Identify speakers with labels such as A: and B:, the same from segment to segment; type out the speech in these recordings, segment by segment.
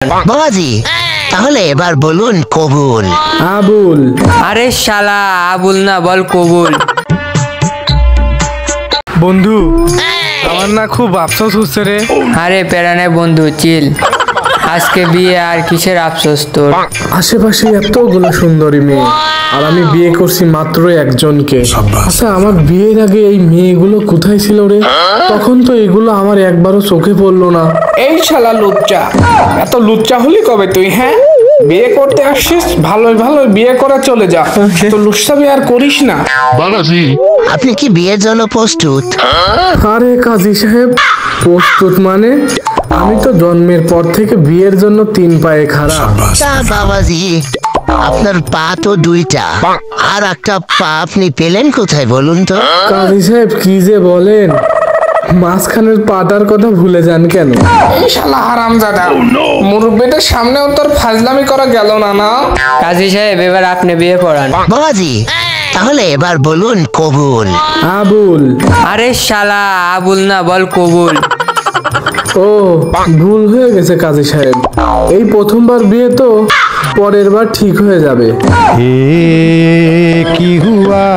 A: বাবাজি তাহলে এবার বলুন কবুল।
B: আবুল।
C: আরে শালা আবুল না, বল কবুল।
B: বন্ধু আমার না খুব আফসোস হচ্ছে রে।
C: আরে প্যারানে বন্ধু, চিল। আজকে বিয়ে, আর কিসের আফসোস তোর?
B: আশেপাশে এতগুলো সুন্দরী মেয়ে, আর আমি বিয়ে করছি মাত্র একজনকে। আচ্ছা, আমার বিয়ের আগে এই মেয়েগুলো কোথায় ছিল রে? তখন তো এগুলো আমার একবারও চোখে পড়লো না।
D: এই শালা লুচ্চা, এত লুচ্চা হলি কবে তুই? হ্যাঁ, বিয়ে করতে আসছিস, ভালোই ভালো বিয়ে করে চলে যা। তো লুচ্চামি আর করিস না।
A: বাবাজি আপনি কি বিয়ের জন্য প্রস্তুত?
B: আরে কাজী সাহেব, প্রস্তুত মানে? আমি তো জন্মের পর থেকে বিয়ের জন্য 3 পায়ে খাড়া।
A: তা বাবাজি আপনার পা তো 2টা, আর একটা পা আপনি পেলেন কোথায় বলুন তো?
B: কাজী সাহেব কি যে বলেন, মাঝখানের পাটার কথা ভুলে যান কেন?
D: এই শালা হারামজাদা, মুরব্বিদের সামনেও তোর ফাজলামি করা গেল না। না
C: কাজী সাহেব, এবার আপনি বিয়ে পড়ান।
A: বাবাজি তাহলে এবার বলুন কবুল।
B: আবুল।
C: আরে শালা আবুল না, বল কবুল।
B: ও, ভুল হয়ে গেছে কাজী সাহেব, এই প্রথমবার বিয়ে তো, পরের বার ঠিক হয়ে যাবে।
E: কি হুয়া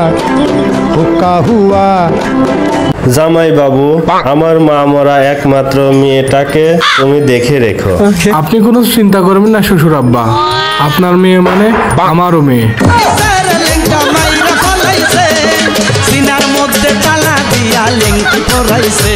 E: হুকা হুয়া। জামাই বাবু, আমার মা মরা একমাত্র মেয়েটাকে তুমি দেখে রেখো।
B: আপনি কোনো চিন্তা করবেন না শ্বশুর আব্বা, আপনার মেয়ে মানে আমারও মেয়ে।
F: সিনার মধ্যে তালা দিয়া লেংটি পরাইছে।